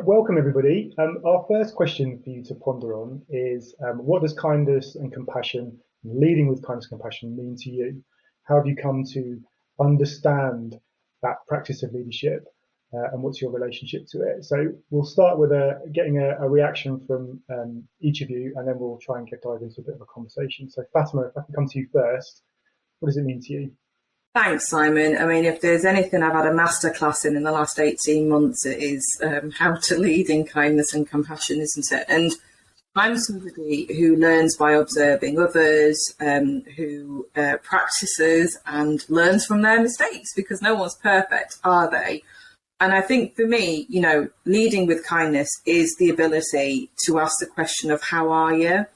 Welcome everybody. Our first question for you to ponder on is what does kindness and compassion, leading with kindness and compassion, mean to you? How have you come to understand that practice of leadership and what's your relationship to it? So we'll start with getting a reaction from each of you, and then we'll try and dive into a bit of a conversation. So Fatima, if I can come to you first, what does it mean to you? Thanks, Simon. I mean, if there's anything I've had a masterclass in the last 18 months, it is how to lead in kindness and compassion, isn't it? And I'm somebody who learns by observing others, who practices and learns from their mistakes, because no one's perfect, are they? And I think for me, you know, leading with kindness is the ability to ask the question of how are you, and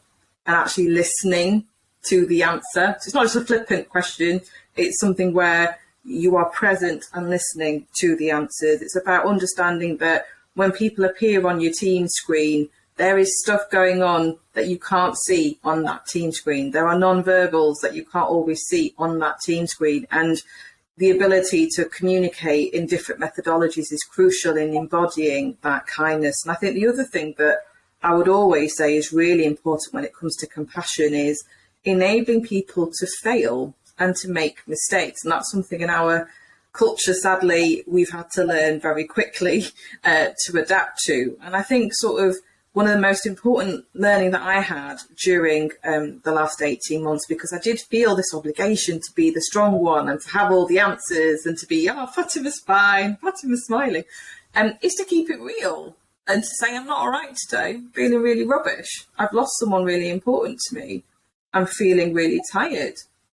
actually listening to the answer. So it's not just a flippant question. It's something where you are present and listening to the answers. It's about understanding that when people appear on your team screen, there is stuff going on that you can't see on that team screen. There are non-verbals that you can't always see on that team screen. And the ability to communicate in different methodologies is crucial in embodying that kindness. And I think the other thing that I would always say is really important when it comes to compassion is enabling people to fail and to make mistakes. And that's something in our culture, sadly, we've had to learn very quickly to adapt to. And I think sort of one of the most important learning that I had during the last 18 months, because I did feel this obligation to be the strong one and to have all the answers and to be, oh, Fatima's fine, Fatima's smiling, is to keep it real and to say, I'm not all right today, feeling really rubbish. I've lost someone really important to me. I'm feeling really tired.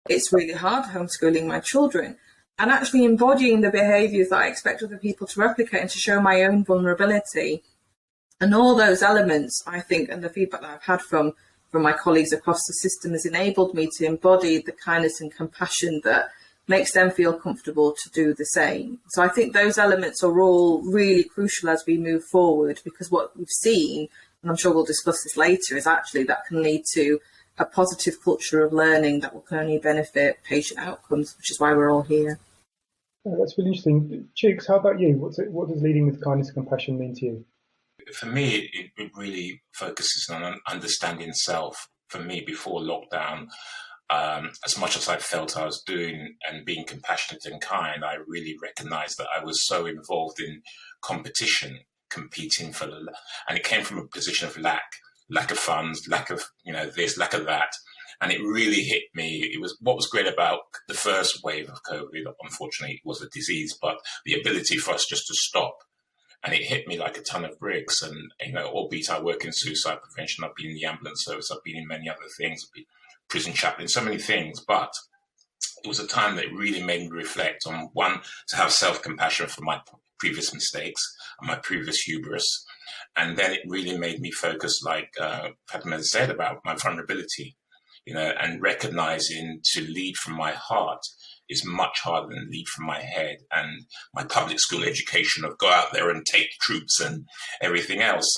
It's really hard homeschooling my children, and actually embodying the behaviours that I expect other people to replicate and to show my own vulnerability. And all those elements, I think, and the feedback that I've had from my colleagues across the system has enabled me to embody the kindness and compassion that makes them feel comfortable to do the same. So I think those elements are all really crucial as we move forward, because what we've seen, and I'm sure we'll discuss this later, is actually that can lead to a positive culture of learning that will only benefit patient outcomes, which is why we're all here. Oh, that's really interesting. Chooks, how about you? What does leading with kindness and compassion mean to you? For me, it really focuses on understanding self. For me, before lockdown, as much as I felt I was doing and being compassionate and kind, I really recognized that I was so involved in competition, competing and it came from a position of lack of funds, lack of, this, lack of that. And it really hit me. What was great about the first wave of COVID, unfortunately, it was a disease, but the ability for us just to stop. And it hit me like a ton of bricks. And, albeit I work in suicide prevention, I've been in the ambulance service, I've been in many other things, I've been prison chaplain, so many things. But it was a time that really made me reflect on, one, to have self-compassion for my previous mistakes and my previous hubris. And then it really made me focus, like Fatima said, about my vulnerability, and recognizing to lead from my heart is much harder than lead from my head and my public school education of go out there and take troops and everything else.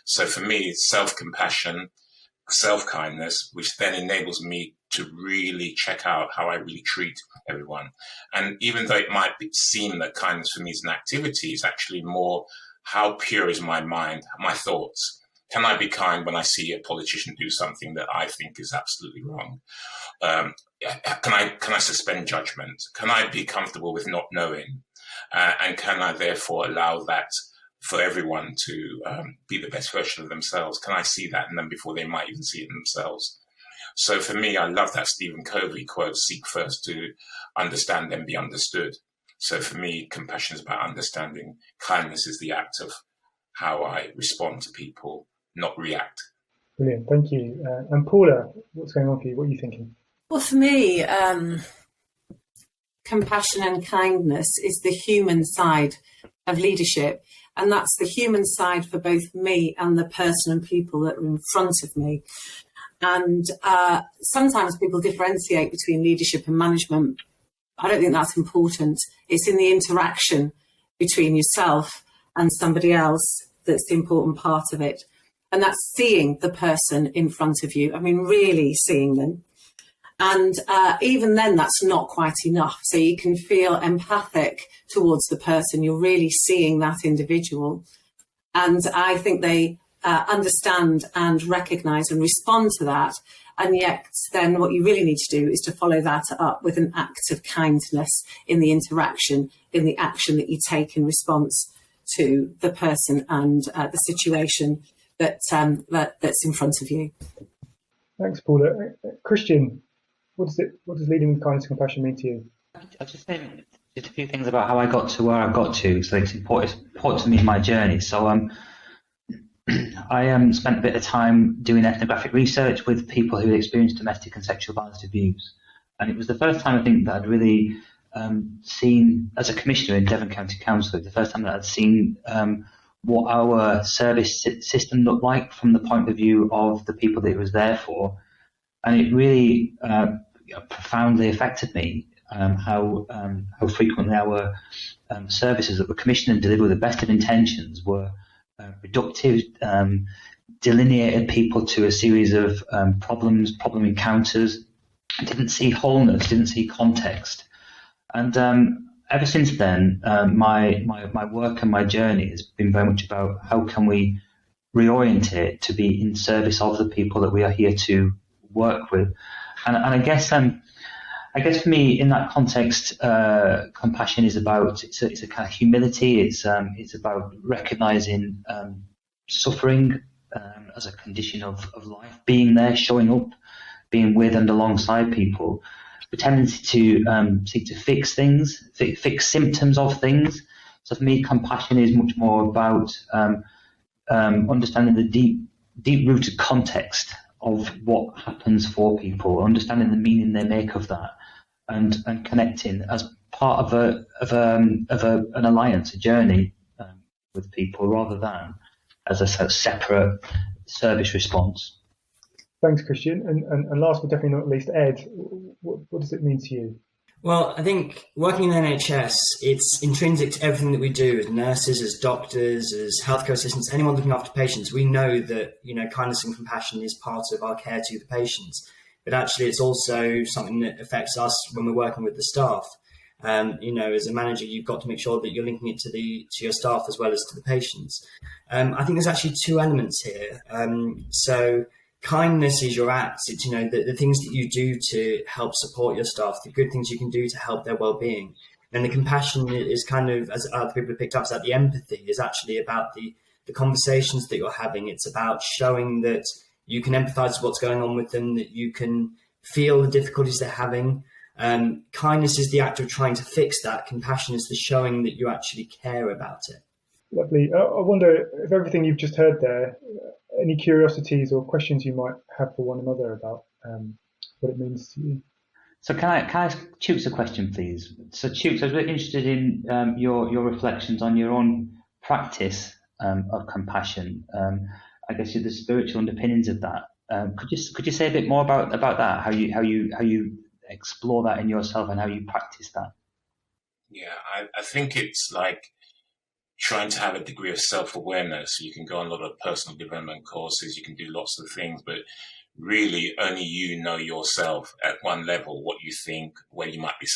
So for me, it's self-compassion, self-kindness, which then enables me to really check out how I really treat everyone. And even though it might seem that kindness for me is an activity, it's actually more how pure is my mind, my thoughts. Can I be kind when I see a politician do something that I think is absolutely wrong? Can I suspend judgment? Can I be comfortable with not knowing? And can I therefore allow that for everyone to be the best version of themselves? Can I see that in them before they might even see it in themselves? So for me, I love that Stephen Covey quote, seek first to understand, then be understood. So for me, compassion is about understanding. Kindness is the act of how I respond to people, not react. Brilliant, thank you. And Paula, what's going on for you? What are you thinking? Well, for me, compassion and kindness is the human side of leadership. And that's the human side for both me and the person and people that are in front of me. And sometimes people differentiate between leadership and management. I don't think that's important. It's in the interaction between yourself and somebody else that's the important part of it. And that's seeing the person in front of you. I mean, really seeing them. And even then, that's not quite enough. So you can feel empathic towards the person. You're really seeing that individual. And I think they understand and recognise and respond to that. And yet then what you really need to do is to follow that up with an act of kindness in the interaction, in the action that you take in response to the person and the situation that's in front of you. Thanks, Paula. Christian, what does leading with kindness and compassion mean to you? I'll just say just a few things about how I got to where I got to. So it's important to me in my journey. So I spent a bit of time doing ethnographic research with people who experienced domestic and sexual violence abuse. And it was the first time I think that I'd really seen, as a commissioner in Devon County Council, the first time that I'd seen what our service system looked like from the point of view of the people that it was there for. And it really profoundly affected me how frequently our services that were commissioned and delivered with the best of intentions were reductive, delineated people to a series of problem encounters, didn't see wholeness, didn't see context. And ever since then, my work and my journey has been very much about how can we reorientate to be in service of the people that we are here to work with. And I guess for me, in that context, compassion is about it's a kind of humility. It's about recognizing suffering as a condition of life, being there, showing up, being with and alongside people. The tendency to seek to fix things, fix symptoms of things. So for me, compassion is much more about understanding the deep-rooted context of what happens for people, understanding the meaning they make of that, and connecting as part of an alliance, a journey with people, rather than as a sort of separate service response. Thanks, Christian. And last but definitely not least, Ed, what does it mean to you? Well, I think working in the NHS, it's intrinsic to everything that we do as nurses, as doctors, as healthcare assistants, anyone looking after patients. We know that, kindness and compassion is part of our care to the patients, but actually it's also something that affects us when we're working with the staff. As a manager, you've got to make sure that you're linking it to your staff as well as to the patients. I think there's actually two elements here. So kindness is your acts. It's, the things that you do to help support your staff, the good things you can do to help their well-being. And the compassion is kind of, as other people have picked up, is that the empathy is actually about the conversations that you're having. It's about showing that you can empathize with what's going on with them, that you can feel the difficulties they're having. Kindness is the act of trying to fix that. Compassion is the showing that you actually care about it. Lovely. I wonder if everything you've just heard there, any curiosities or questions you might have for one another about what it means to you. So can I ask Chooks a question, please? So Chooks, I was really interested in your reflections on your own practice of compassion. I guess the spiritual underpinnings of that. Could you say a bit more about that? How you explore that in yourself and how you practice that? Yeah, I think it's like trying to have a degree of self-awareness. You can go on a lot of personal development courses, you can do lots of things, but really only you know yourself at one level, what you think, where you might be,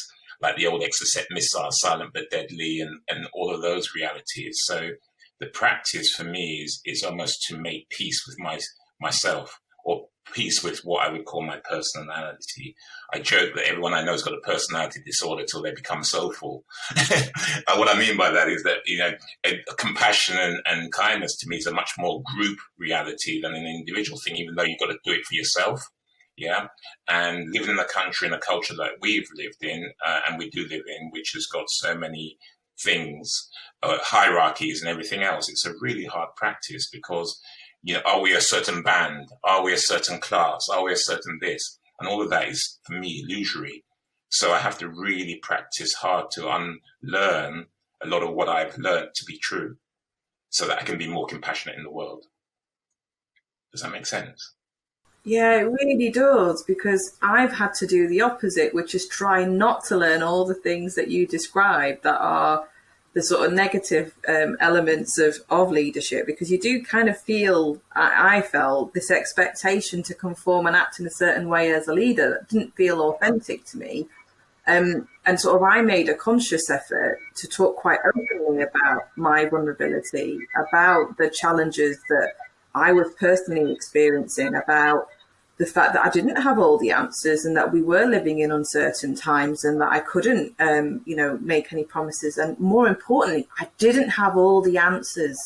like the old Exocet missile, silent but deadly, and all of those realities. So the practice for me is almost to make peace with myself, or peace with what I would call my personality. I joke that everyone I know has got a personality disorder till they become soulful. And what I mean by that is that, compassion and kindness to me is a much more group reality than an individual thing, even though you've got to do it for yourself. Yeah. And living in a country and a culture that we've lived in, and we do live in, which has got so many things, hierarchies and everything else, it's a really hard practice because are we a certain band? Are we a certain class? Are we a certain this? And all of that is, for me, illusory. So I have to really practice hard to unlearn a lot of what I've learned to be true so that I can be more compassionate in the world. Does that make sense? Yeah, it really does, because I've had to do the opposite, which is try not to learn all the things that you described that are the sort of negative elements of leadership, because you do kind of feel, I felt, this expectation to conform and act in a certain way as a leader that didn't feel authentic to me. And sort of I made a conscious effort to talk quite openly about my vulnerability, about the challenges that I was personally experiencing, about the fact that I didn't have all the answers and that we were living in uncertain times and that I couldn't, make any promises. And more importantly, I didn't have all the answers.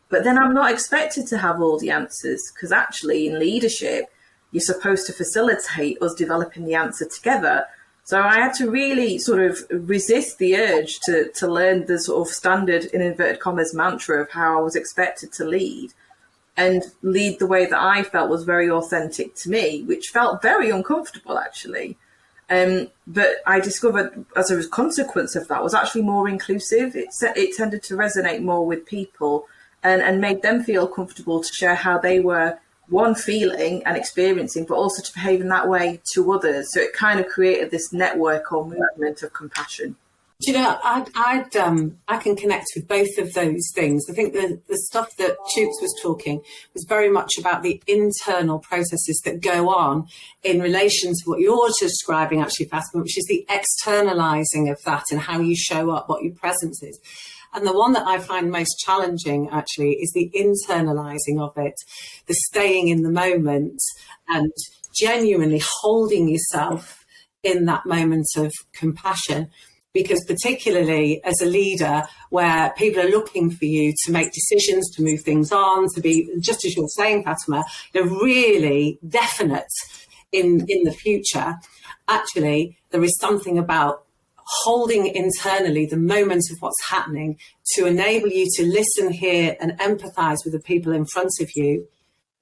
But then I'm not expected to have all the answers, because actually in leadership, you're supposed to facilitate us developing the answer together. So I had to really sort of resist the urge to learn the sort of standard, in inverted commas, mantra of how I was expected to lead, and lead the way that I felt was very authentic to me, which felt very uncomfortable, actually. But I discovered, as a consequence of that, was actually more inclusive. It tended to resonate more with people and made them feel comfortable to share how they were, one, feeling and experiencing, but also to behave in that way to others. So it kind of created this network or movement of compassion. Do you know, I can connect with both of those things. I think the stuff that Chooks was talking was very much about the internal processes that go on in relation to what you're describing, actually, Fatima, which is the externalizing of that and how you show up, what your presence is. And the one that I find most challenging, actually, is the internalizing of it, the staying in the moment and genuinely holding yourself in that moment of compassion. Because particularly as a leader, where people are looking for you to make decisions, to move things on, to be, just as you're saying, Fatima, they're really definite in the future. Actually, there is something about holding internally the moment of what's happening to enable you to listen, hear, and empathise with the people in front of you,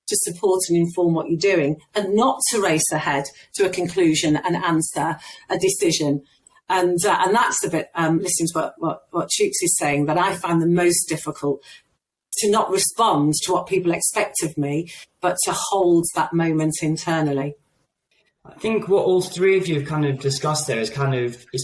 to support and inform what you're doing, and not to race ahead to a conclusion, an answer, a decision. And that's the bit, listening to what Chooks is saying, that I find the most difficult, to not respond to what people expect of me, but to hold that moment internally. I think what all three of you have kind of discussed there is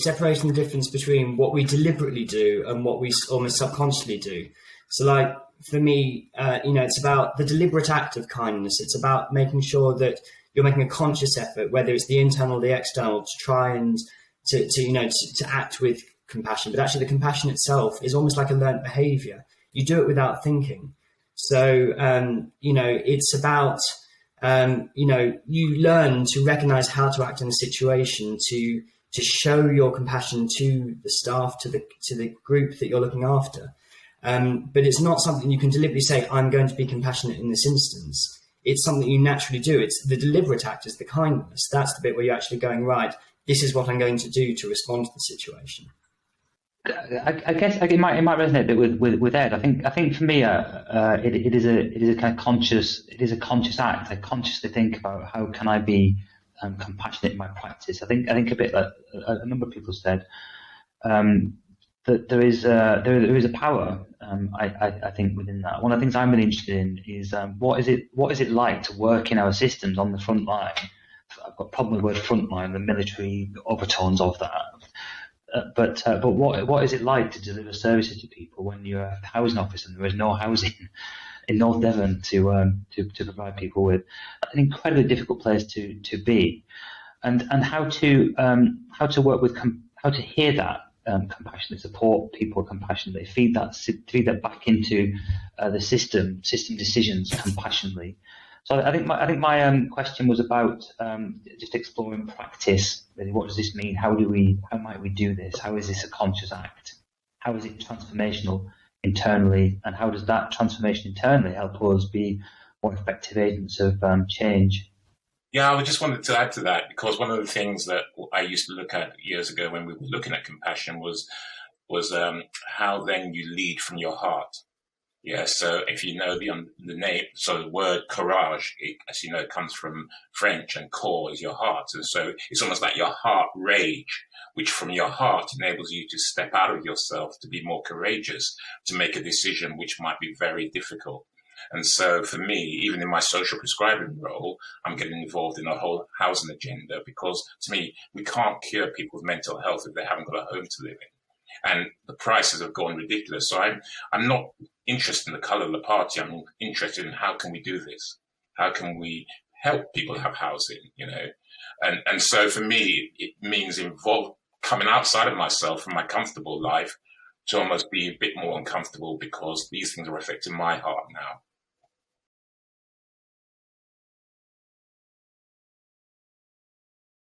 separating the difference between what we deliberately do and what we almost subconsciously do. So like for me, it's about the deliberate act of kindness. It's about making sure that you're making a conscious effort, whether it's the internal or the external, to try and to act with compassion. But actually the compassion itself is almost like a learned behavior. You do it without thinking. So, it's about, you learn to recognize how to act in a situation, to show your compassion to the staff, to the group that you're looking after. But it's not something you can deliberately say, I'm going to be compassionate in this instance. It's something you naturally do. It's the deliberate act is the kindness. That's the bit where you're actually going, right, this is what I'm going to do to respond to the situation. I guess it might resonate a bit with Ed. I think for me, it is a kind of conscious act. I consciously think about how can I be compassionate in my practice. I think a bit like a number of people said that there is a power. I think within that. One of the things I'm really interested in is what is it like to work in our systems on the front line. I've got a problem with the word front line, the military overtones of that. But what is it like to deliver services to people when you're a housing officer and there is no housing in North Devon to provide people with? An incredibly difficult place to be, and how to work with how to hear that compassionately, support people compassionately, feed that back into the system decisions compassionately. So I think my question was about just exploring practice. Really, what does this mean? How might we do this? How is this a conscious act? How is it transformational internally? And how does that transformation internally help us be more effective agents of change? Yeah, I just wanted to add to that, because one of the things that I used to look at years ago when we were looking at compassion was how then you lead from your heart. Yeah, so if you know the name, so the word courage, as you know, comes from French, and corps is your heart. And so it's almost like your heart rage, which from your heart enables you to step out of yourself, to be more courageous, to make a decision which might be very difficult. And so for me, even in my social prescribing role, I'm getting involved in a whole housing agenda, because to me, we can't cure people's mental health if they haven't got a home to live in. And the prices have gone ridiculous. So I'm not interested in the colour of the party. I'm interested in how can we do this? How can we help people have housing, and so for me, it means coming outside of myself from my comfortable life to almost be a bit more uncomfortable, because these things are affecting my heart now.